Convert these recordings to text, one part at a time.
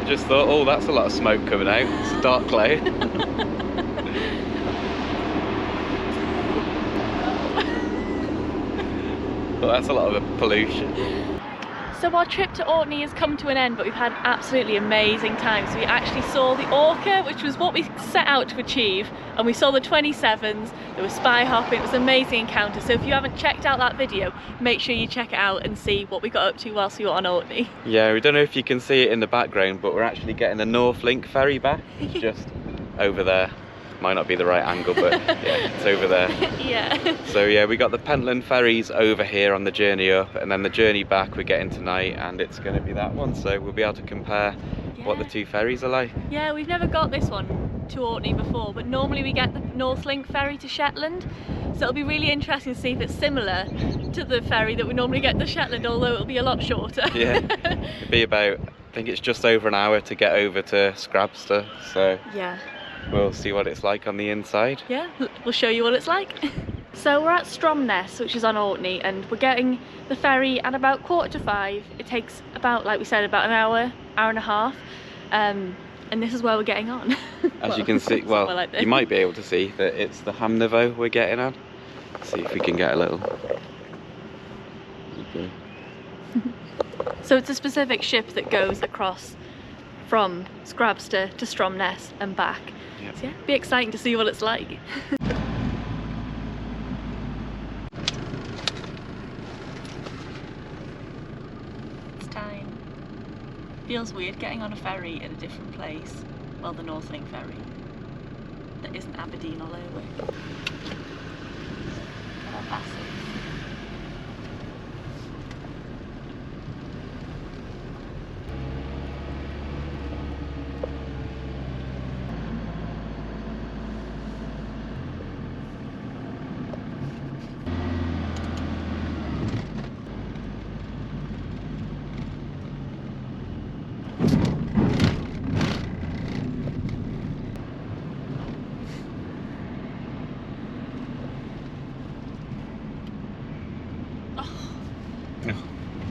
I just thought, oh, that's a lot of smoke coming out. It's a dark cloud. Well, that's a lot of pollution. So our trip to Orkney has come to an end, but we've had absolutely amazing times. We actually saw the Orca, which was what we set out to achieve, and we saw the 27s, there was spy hopping, it was an amazing encounter. So if you haven't checked out that video, make sure you check it out and see what we got up to whilst we were on Orkney. Yeah, we don't know if you can see it in the background, but we're actually getting the NorthLink ferry back. It's just over there. Might not be the right angle, but yeah, it's over there. Yeah. So yeah, we got the Pentland Ferries over here on the journey up, and then the journey back we're getting tonight, and it's going to be that one. So we'll be able to compare what the two ferries are like. Yeah, we've never got this one to Orkney before, but normally we get the NorthLink ferry to Shetland. So it'll be really interesting to see if it's similar to the ferry that we normally get to Shetland, although it'll be a lot shorter. Yeah, it'll be about, I think it's just over an hour to get over to Scrabster. So yeah. We'll see what it's like on the inside. Yeah, we'll show you what it's like. So we're at Stromness, which is on Orkney, and we're getting the ferry at about 4:45. It takes about, like we said, about an hour and a half. And this is where we're getting on. As you can see, well, like you might be able to see that it's the Hamnevo we're getting on. Let's see if we can get a little. Okay. So it's a specific ship that goes across from Scrabster to Stromness and back. Yep. So yeah, it'll be exciting to see what it's like. It's time. Feels weird getting on a ferry in a different place. Well, the NorthLink ferry. That isn't Aberdeen all over.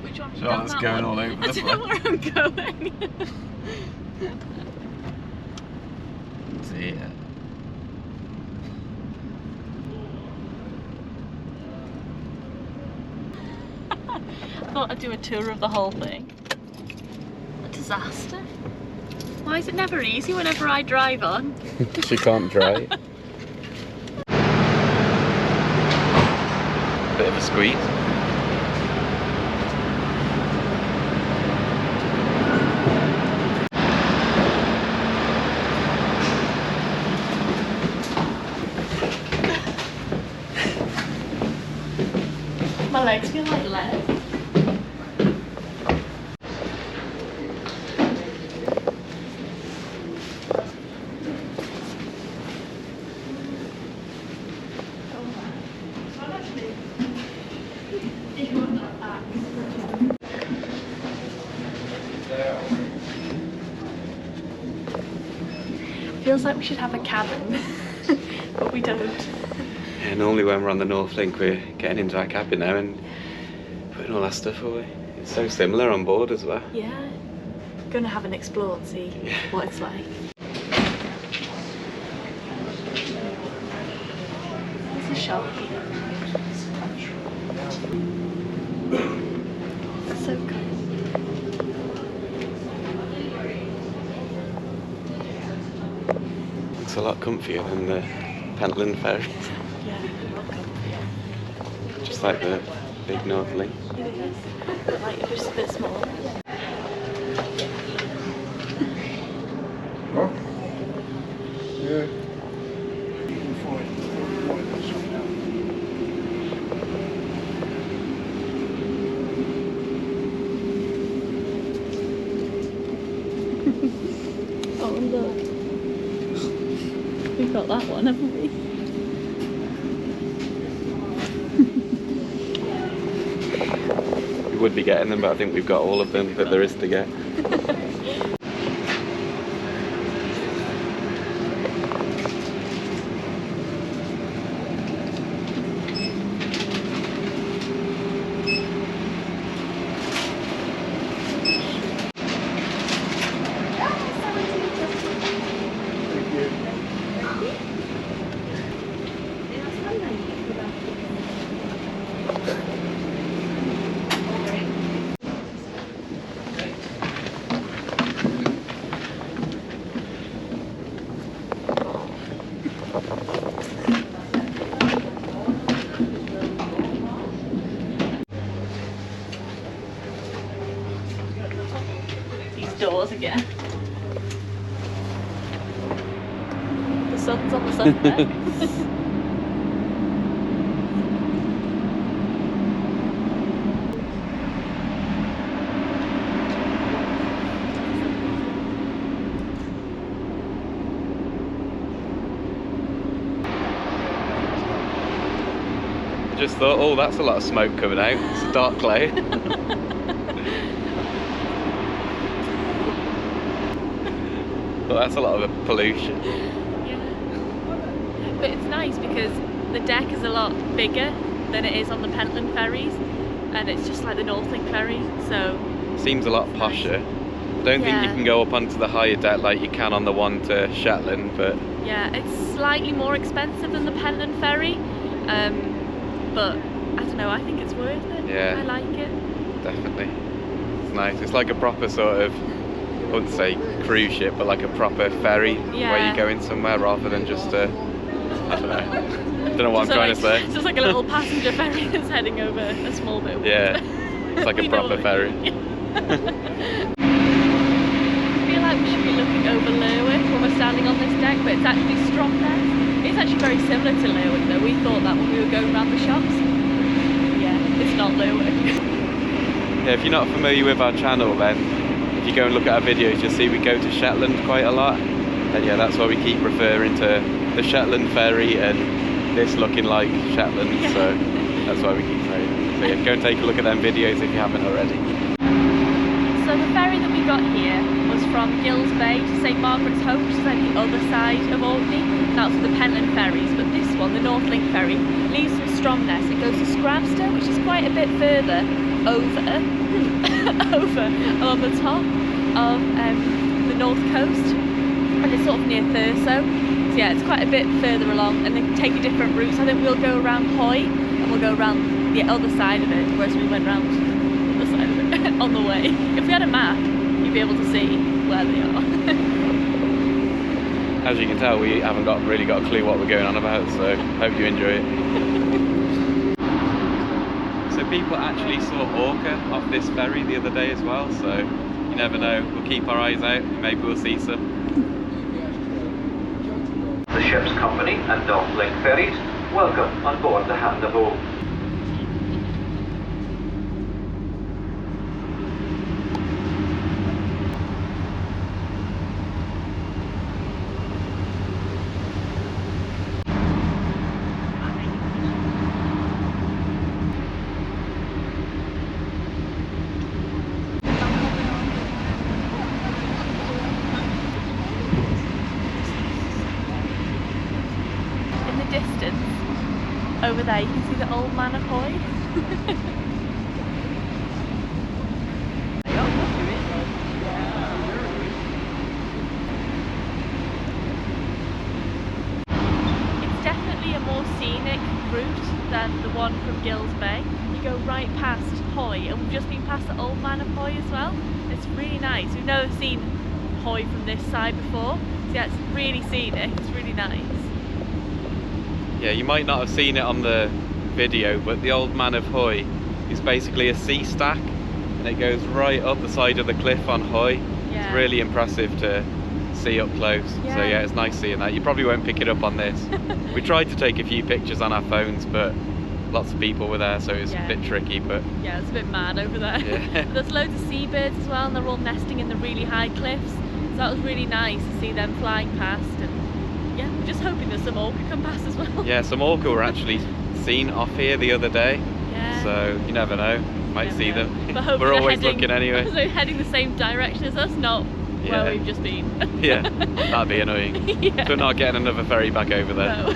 Which one? So that's going all over the place. I don't know where I'm going. See it. I thought I'd do a tour of the whole thing. A disaster. Why is it never easy whenever I drive on? She can't drive. Bit of a squeeze. My legs feel like lead. Feels like we should have a cabin, but we don't. Yeah, normally when we're on the NorthLink we're getting into our cabin now and putting all our stuff away. It's so similar on board as well. Yeah, gonna have an explore and see what it's like. There's a shop. So cool. Looks a lot comfier than the Pentland Ferries. Yeah, a lot comfier. Just like the big NorthLink. It is. But like just a bit small. Huh? Yeah. Oh look. We've got that one, haven't we? We would be getting them, but I think we've got all of them that there is to get. again. The sun's on the sunset. Just thought, oh, that's a lot of smoke coming out. It's a dark cloud. Well, that's a lot of pollution. Yeah. But it's nice because the deck is a lot bigger than it is on the Pentland Ferries, and it's just like the NorthLink ferry, so... Seems a lot posher. I don't think you can go up onto the higher deck like you can on the one to Shetland, but... Yeah, it's slightly more expensive than the Pentland Ferry, but I don't know, I think it's worth it. Yeah. I like it. Definitely. It's nice. It's like a proper sort of, I wouldn't say cruise ship, but like a proper ferry where you're going somewhere rather than just a, I don't know. I don't know what I'm trying to say. It's just like a little passenger ferry that's heading over a small bit of water. Yeah. It's like a proper ferry. I feel like we should be looking over Lerwick when we're standing on this deck, but it's actually Stromness. It's actually very similar to Lerwick though. We thought that when we were going around the shops. Yeah, it's not Lerwick. Yeah, if you're not familiar with our channel, then if you go and look at our videos, you'll see we go to Shetland quite a lot. And yeah, that's why we keep referring to the Shetland ferry and this looking like Shetland. Yeah. So that's why we keep saying it. So yeah, go and take a look at them videos if you haven't already. So the ferry that we got here was from Gills Bay to St Margaret's Hope, which is like the other side of Orkney. That's the Pentland Ferries, but this one, the NorthLink ferry, leaves from Stromness. It goes to Scrabster, which is quite a bit further over on the top of the north coast, and it's sort of near Thurso. So yeah, it's quite a bit further along, and they take a different route. So I think we'll go around Hoy, and we'll go around the other side of it, whereas we went round the other side of it on the way. If we had a map, you'd be able to see where they are. As you can tell, we haven't really got a clue what we're going on about, so hope you enjoy it. So people actually saw Orca off this ferry the other day as well, so you never know. We'll keep our eyes out, maybe we'll see some. The ship's company and NorthLink Ferries, welcome on board the Hand of Oak. Distance over there you can see the old man of Hoy. It's definitely a more scenic route than the one from Gills Bay. You go right past Hoy, and we've just been past the old man of Hoy as well. It's really nice. We've never seen Hoy from this side before, so yeah, it's really scenic. It's really nice. Yeah, you might not have seen it on the video, but the old man of Hoy is basically a sea stack, and it goes right up the side of the cliff on Hoy. Yeah. It's really impressive to see up close. Yeah. So yeah, it's nice seeing that. You probably won't pick it up on this. We tried to take a few pictures on our phones, but lots of people were there, so it was a bit tricky. But yeah, it's a bit mad over there. Yeah. There's loads of seabirds as well, and they're all nesting in the really high cliffs. So that was really nice to see them flying past. And yeah, we're just hoping that some orca come past as well. yeah, some orca were actually seen off here the other day. Yeah. So you never know, might see them. But We're always looking anyway. So they're heading the same direction as us, not where we've just been. Yeah, that'd be annoying. Yeah. So we're not getting another ferry back over there. No. You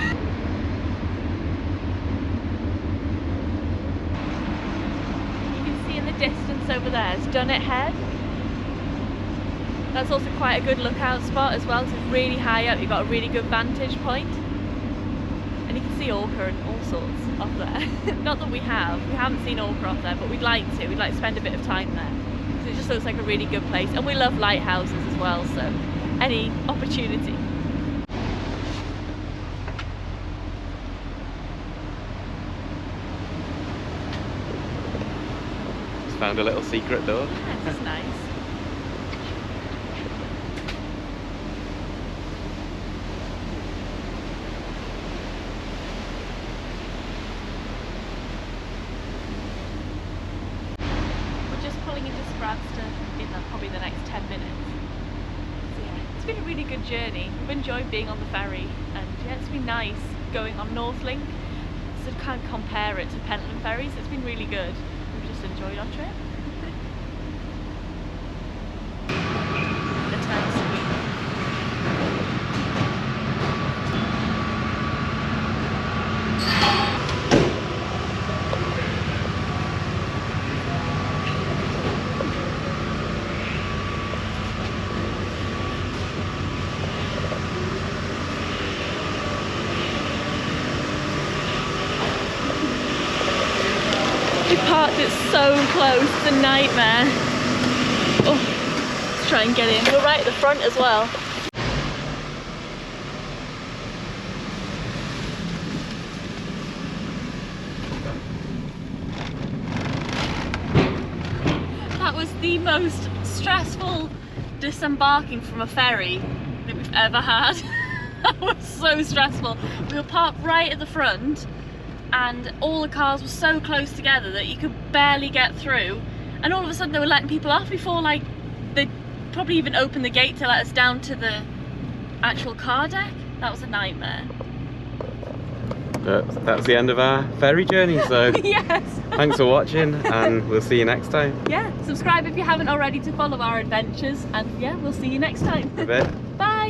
can see in the distance over there, it's Dunnet Head. That's also quite a good lookout spot as well, so it's really high up, you've got a really good vantage point. And you can see orca and all sorts off there. Not that we haven't seen orca off there, but we'd like to spend a bit of time there. So it just looks like a really good place, and we love lighthouses as well, so any opportunity. Just found a little secret door. Yeah, that's nice. really good journey. We've enjoyed being on the ferry, and yeah, it's been nice going on NorthLink. So can't compare it to Pentland Ferries. It's been really good. We've just enjoyed our trip. The town's sweet. We parked it so close, it's a nightmare. Oh, let's try and get in. We're right at the front as well. That was the most stressful disembarking from a ferry that we've ever had. That was so stressful. We were parked right at the front, and all the cars were so close together that you could barely get through, and all of a sudden they were letting people off before like they'd probably even opened the gate to let us down to the actual car deck. That was a nightmare. But that's the end of our ferry journey, so Yes. thanks for watching, and we'll see you next time. Yeah, subscribe if you haven't already to follow our adventures, and yeah, we'll see you next time. A bit. Bye.